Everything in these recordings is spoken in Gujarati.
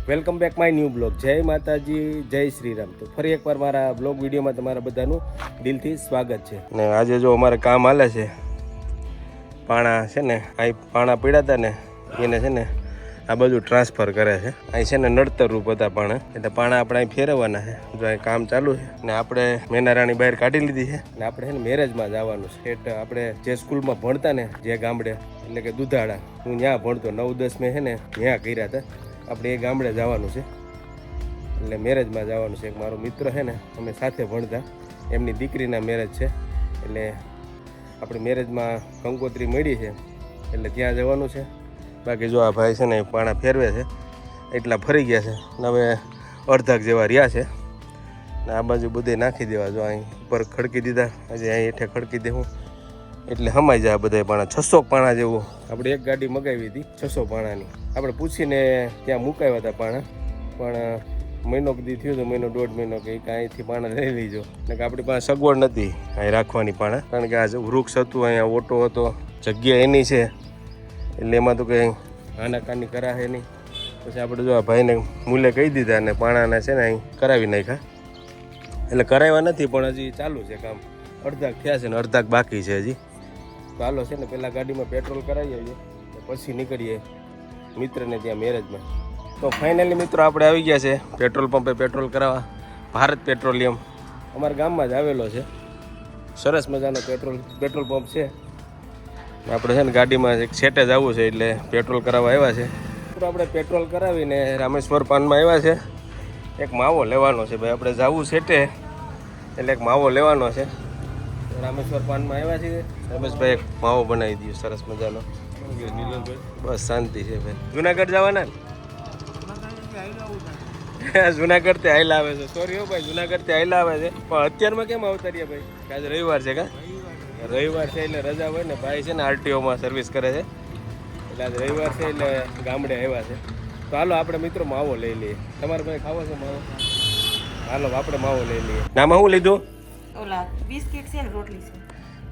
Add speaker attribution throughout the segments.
Speaker 1: Welcome back my new blog. જય માતાજી, જય શ્રી રામ. તો ફરી એકવાર મારા બ્લોગ વિડીયોમાં તમારા બધાનું દિલથી સ્વાગત છે. ને આજે જો અમારે કામ હાલે છે, પાણા છે ને અહીં પાણા પીડા હતા ને એને છે ને આ બધું ટ્રાન્સફર કરે છે. અહીં છે ને નડતર રૂપ હતા પાણા, એટલે પાણા આપણે અહીં ફેરવવાના છે. જો અહીં કામ ચાલુ છે ને આપણે મેનારાણી બહાર કાઢી લીધી છે ને આપણે છે ને મેરેજમાં જવાનું છે. એટલે આપણે જે સ્કૂલમાં ભણતા ને જે ગામડે એટલે કે દુધાળા, હું ત્યાં ભણતો 9-10 મેં છે ને ત્યાં કર્યા હતા. આપણે એ ગામડે જવાનું છે એટલે મેરેજમાં જવાનું છે. એક મારો મિત્ર છે ને અમે સાથે ભણતા, એમની દીકરીના મેરેજ છે એટલે આપણે મેરેજમાં કંકોત્રી મળી છે એટલે ત્યાં જવાનું છે. બાકી જો આ ભાઈ છે ને પાણા ફેરવે છે, એટલા ફરી ગયા છે ને હવે અડધાક જેવા રહ્યા છે ને આ બાજુ બધે નાખી દેવા. જો અહીં ઉપર ખડકી દીધા, હજી અહીં હેઠે ખડકી દેવું એટલે હમાઈ જાય બધા પાણા. 600 પાણા જેવું આપણે એક ગાડી મગાવી હતી 600 પાણાની. આપણે પૂછીને ત્યાં મુકાવ્યા હતા પાણા, પણ મહિનો દી થયો તો મહિનો 1.5 મહિનો કે અહીંથી પાણા લઈ લીજો ને કે આપણી પાસે સગવડ નથી અહીં રાખવાની પાણા, કારણ કે આ વૃક્ષ હતું, અહીંયા ઓટો હતો, જગ્યા એની છે એટલે એમાં તો કંઈ આનાકાની કરાશે નહીં. પછી આપણે જો આ ભાઈને મૂલે કહી દીધા અને પાણાના છે ને અહીં કરાવી નાખ્યા. એટલે કરાવ્યા નથી પણ હજી ચાલુ છે કામ. અડધાક થયા છે ને અડધાક બાકી છે હજી. તો હાલો છે ને પહેલાં ગાડીમાં પેટ્રોલ કરાવી આવીએ પછી નીકળીએ મિત્રને ત્યાં મેરેજમાં. તો ફાઇનલી મિત્રો આપણે આવી ગયા છે પેટ્રોલ પંપે પેટ્રોલ કરાવવા. ભારત પેટ્રોલિયમ અમારા ગામમાં જ આવેલો છે, સરસ મજાનો પેટ્રોલ પંપ છે. આપણે છે ને ગાડીમાં એક સેટે જ આવવું છે એટલે પેટ્રોલ કરાવવા આવ્યા છે. તો આપણે પેટ્રોલ કરાવીને રામેશ્વર પાનમાં આવ્યા છે. એક માવો લેવાનો છે ભાઈ, આપણે જવું સેટે એટલે એક માવો લેવાનો છે. રામેશ્વર પાનમાં આવ્યા છીએ. રમેશભાઈ એક માવો બનાવી દઈએ સરસ મજાનો. બસ શાંતિ છે ભાઈ. જુનાગઢ જવાના ને જુનાગઢ થી આયલા આવે છે. સોરી હો ભાઈ, જુનાગઢ થી આયલા આવે છે પણ અત્યારમાં કેમ આવતા રહ્યા ભાઈ? આજે રવિવાર છે કા? રવિવાર છે એટલે રજા હોય ને. ભાઈ છે ને આરટીઓમાં સર્વિસ કરે છે એટલે આજે રવિવાર છે એટલે ગામડે આવ્યા છે. તો હાલો આપણે મિત્રો માવો લઈ લઈએ. તમારે ભાઈ ખાવો છે માવો? હાલો આપણે માવો લઈ લઈએ. નામાં શું લીધું?
Speaker 2: ઓલા બિસ્કિટ છે ને રોટલી છે.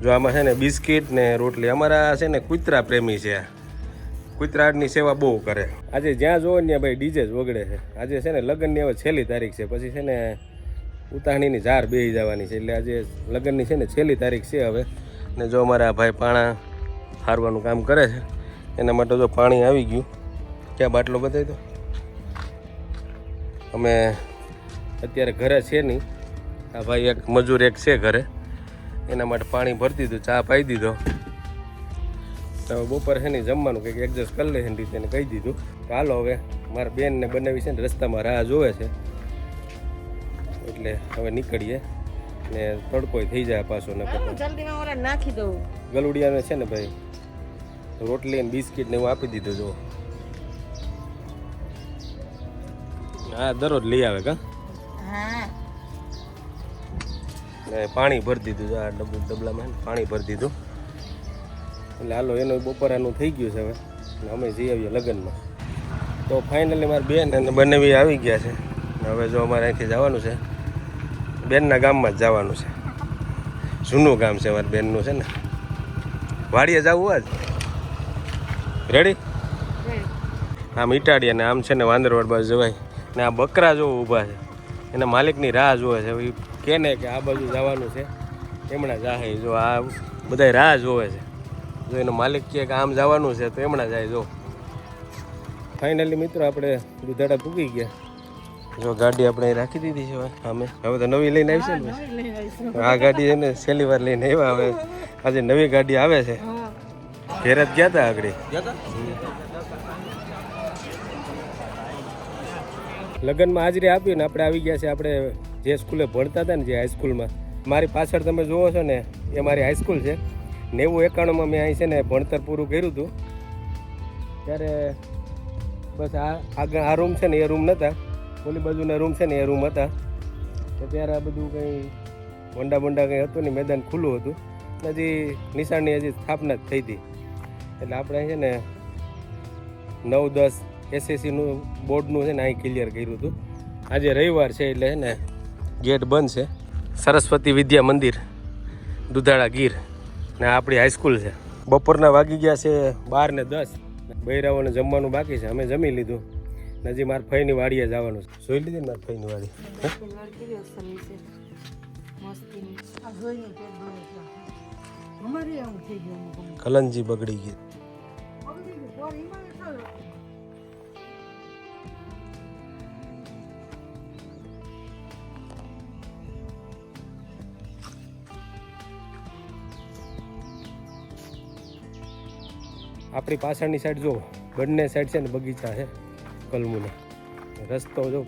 Speaker 1: જો આમાં છે ને બિસ્કિટ ને રોટલી. અમારા છે ને કૂતરા પ્રેમી છે, કૂતરાની સેવા બહુ કરે. આજે જ્યાં જોવો ને ભાઈ ડીજે જ વગડે છે. આજે છે ને લગ્નની હવે છેલ્લી તારીખ છે, પછી છે ને ઉતાહણીની ઝાર બેસી જવાની છે એટલે આજે લગ્નની છે ને છેલ્લી તારીખ છે હવે. ને જો અમારા ભાઈ પાણા હારવાનું કામ કરે છે એના માટે જો પાણી આવી ગયું. ક્યાં બાટલો બતાવી દો. અમે અત્યારે ઘરે છે નહીં, આ ભાઈ એક મજૂર એક છે ઘરે, એના માટે પાણી ભરી દીધું, ચા પાઈ દીધો. હવે બપોર છે ને જમવાનું કંઈક એડજસ્ટ કરી લે છે રીતે એને કહી દીધું. તો હાલો હવે મારા બેનને બનાવી છે ને રસ્તામાં રાહ જોવે છે એટલે હવે નીકળીએ ને તડકોય થઈ જાય પાછો. ને
Speaker 2: જલ્દીમાં ઓલા નાખી દઉં.
Speaker 1: ગલુડિયાને છે ને ભાઈ રોટલી ને બિસ્કિટ ને એવું આપી દીધું. જો હા દરરોજ લઈ આવે કા.
Speaker 2: હા
Speaker 1: ને પાણી ભરી દીધું છે આ ડબલામાં પાણી ભરી દીધું. એટલે હાલો એનું બપોરાનું થઈ ગયું છે હવે ને અમે જઈ આવીએ લગ્નમાં. તો ફાઇનલી મારી બેન અને બંને આવી ગયા છે ને હવે જો અમારે અહીંથી જવાનું છે બેનના ગામમાં જ જવાનું છે. જૂનું ગામ છે મારી બેનનું છે ને. વાડીએ જવું આજ રેડી. આમ ઈટાડીએ ને આમ છે ને વાંદરવાડ બાજુ જવાય ને. આ બકરા જો ઊભા છે એના માલિકની રાહ જોવે છે. કે ને કે આ બાજુ જવાનું છે એમણા જાહે. જો આ બધા રાહ જોવે છે. જો એનો માલિક કહે કે આમ જવાનું છે તો એમણા જાય. જો ફાઇનલી મિત્રો આપણે દુધાડા પૂગી ગયા. જો ગાડી આપણે રાખી દીધી છે અમે. હવે તો નવી લઈને આવી છે ને. આ ગાડી છે ને છેલ્લી વાર લઈને આવ્યા. હવે આજે નવી ગાડી આવે છે. ઘેર જ ગયા હતા આગળ. લગ્નમાં હાજરી આપી ને આપણે આવી ગયા છે આપણે જે સ્કૂલે ભણતા હતા ને, જે હાઈસ્કૂલમાં. મારી પાછળ તમે જુઓ છો ને એ મારી હાઈસ્કૂલ છે. 90-91માં મેં અહીં છે ને ભણતર પૂરું કર્યું હતું. ત્યારે બસ આગળ આ રૂમ છે ને એ રૂમ નહોતા, ઓલી બાજુના રૂમ છે ને એ રૂમ હતા. તો ત્યારે આ બધું કંઈ વંડા કંઈ હતું નહીં, મેદાન ખુલ્લું હતું. હજી નિશાળની હજી સ્થાપના જ થઈ હતી. એટલે આપણે છે ને 9-10 એસએસસીનું બોર્ડનું છે ને અહીં ક્લિયર કર્યું હતું. આજે રવિવાર છે એટલે છે ને ગેટ બંધ છે. સરસ્વતી વિદ્યા મંદિર દુધાળા ગીર ને આપણી હાઈસ્કૂલ છે. બપોરના વાગી ગયા છે 12:10. બૈરાઓને જમવાનું બાકી છે, અમે જમી લીધું. નજી મારા ફઈની વાડીએ જવાનું છે. જોઈ લીધી ને મારા ફઈની વાડી?
Speaker 2: કેવી અસર છે મસ્તીની.
Speaker 1: કલંજી બગડી ગઈ. આપણી પાછળની સાઈડ જો બંને સાઈડ છે ને બગીચા છે કલમુના. રસ્તો જો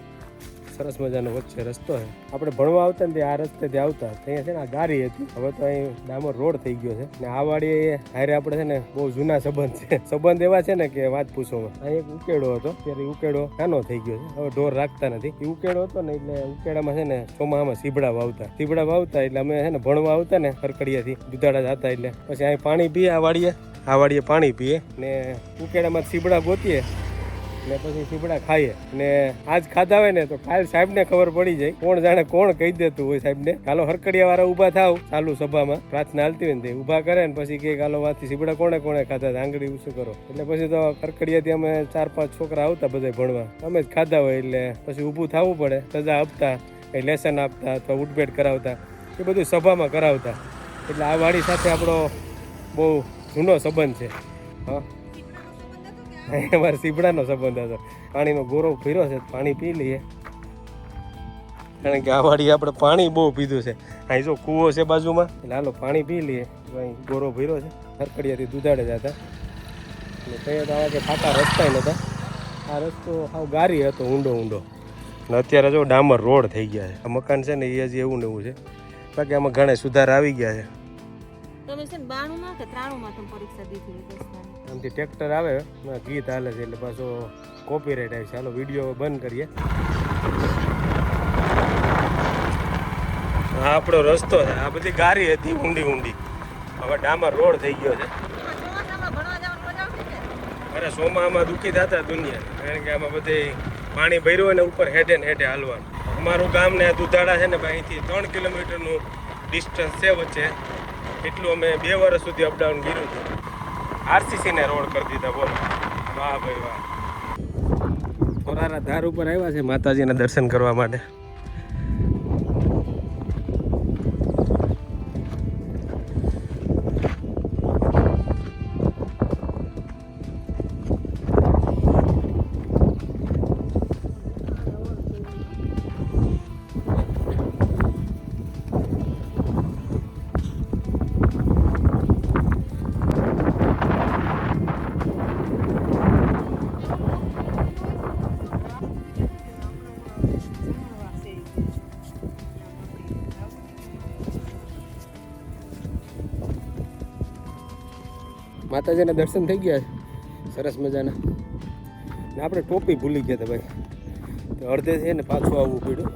Speaker 1: સરસ મજાનો વચ્ચે રસ્તો છે. આપણે ભણવા આવતા ને આ રસ્તેથી આવતા અહીંયા છે ને આ ગારી હતી, હવે તો અહીં ડામર રોડ થઈ ગયો છે. ને આ વાડી હારે આપણે છે ને બહુ જૂના સંબંધ છે. સંબંધ એવા છે ને કે વાત પૂછોમાં. અહીં એક ઉકેડો હતો, ત્યારે ઉકેડો નાનો થઈ ગયો છે, હવે ઢોર રાખતા નથી. એ ઉકેડો હતો ને એટલે ઉકેડામાં છે ને ચોમાસામાં સીબડા વાવતા એટલે અમે છે ને ભણવા આવતા ને કરકડિયાથી દુધાડા જતા, એટલે પછી અહીં પાણી પીએ આ વાડીએ પાણી પીએ ને ઉકેડામાં સીબડા ગોતીએ ને પછી સીબડા ખાઈએ. ને આજ ખાધા હોય ને તો કાલ સાહેબને ખબર પડી જાય, કોણ જાણે કોણ કહી દેતું હોય સાહેબને, હાલો હરકડિયા વાળા ઊભા થાવ ચાલુ સભામાં પ્રાર્થના હાલતી હોય ને તે ઊભા કરે ને પછી કે હાલો વાથી સીબડા કોણે ખાધા આંગળી ઊંચું કરો. એટલે પછી તો હરકડિયાથી અમે 4-5 છોકરા આવતા બધા ભણવા, અમે જ ખાધા હોય એટલે પછી ઊભું થવું પડે, સજા આપતા, કંઈ લેસન આપતા અથવા ઉઠબેઠ કરાવતા, એ બધું સભામાં કરાવતા. એટલે આ વાડી સાથે આપણો બહુ જૂનો સંબંધ છે. હા, અમારે સીબડાનો સંબંધ હતો. પાણીનો ગોરો ફર્યો છે, પાણી પી લઈએ, કારણ કે આ વાડી આપણે પાણી બહુ પીધું છે. અહીં જો કૂવો છે બાજુમાં, એટલે હાલો પાણી પી લઈએ. અહીં ગોરો ભર્યો છે, હરકડિયાથી દુધાડે જતા. એટલે ત્યાં તો આવા કે ફાટા રસ્તા નહોતા, આ રસ્તો સાવ ગારી હતો, ઊંડો. ને અત્યારે જો ડામર રોડ થઈ ગયા છે. આ મકાન છે ને એ હજી એવું ને એવું છે, બાકી આમાં ઘણા સુધાર આવી ગયા છે.
Speaker 2: તમે છે ને 92 માં કે 93 માં તમે પરીક્ષા દીધી દસમાની?
Speaker 1: આમથી ટ્રેક્ટર આવે, ગીત હાલે છે એટલે પાછો કોપીરાઇટ આવે છે. હાલો વિડીયો બંધ કરીએ. આ આપણો રસ્તો છે, આ બધી ગારી હતી ઊંડી, હવે ડામર રોડ થઈ ગયો છે. અરે સોમામાં દુઃખી થતા દુનિયા, કારણ કે આમાં બધે પાણી ભર્યું હોય ને ઉપર હેઠે હાલવાનું. અમારું ગામ ને દુધાડા છે ને અહીંથી 3 કિલોમીટરનું ડિસ્ટન્સ છે વચ્ચે, એટલું અમે 2 વર્ષ સુધી અપડાઉન કર્યું હતું. આરસીસીને રોડ કરી દીધા, બોલો વાહ ભાઈ વાહ. થોરાના ધાર ઉપર આવ્યા છે માતાજીના દર્શન કરવા માટે. માતાજીના દર્શન થઈ ગયા સરસ મજાના. ને આપણે ટોપી ભૂલી ગયા હતા ભાઈ, તો અડધે છે ને પાછું આવવું પડ્યું.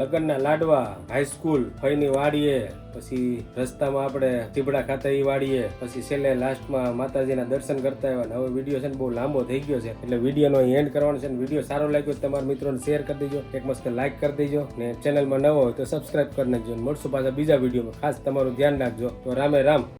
Speaker 1: લગ્નના લાડવા, હાઈસ્કૂલ, ફઈની વાડીએ, પછી રસ્તામાં આપણે સીબડા ખાતા એ વાડીએ, પછી છેલ્લે લાસ્ટમાં માતાજીના દર્શન કરતા આવ્યા. હવે વિડીયો છે ને બહુ લાંબો થઈ ગયો છે, એટલે વિડીયોનો એન્ડ કરવાનો છે. વિડીયો સારો લાગ્યો તો તમારા મિત્રોને શેર કરી દેજો, એક મસ્ત લાઈક કરી દેજો, ને ચેનલમાં નવો હોય તો સબસ્ક્રાઈબ કરી નાખજો. મળશું પાછા બીજા વિડીયોમાં. ખાસ તમારું ધ્યાન રાખજો. તો રામે રામ.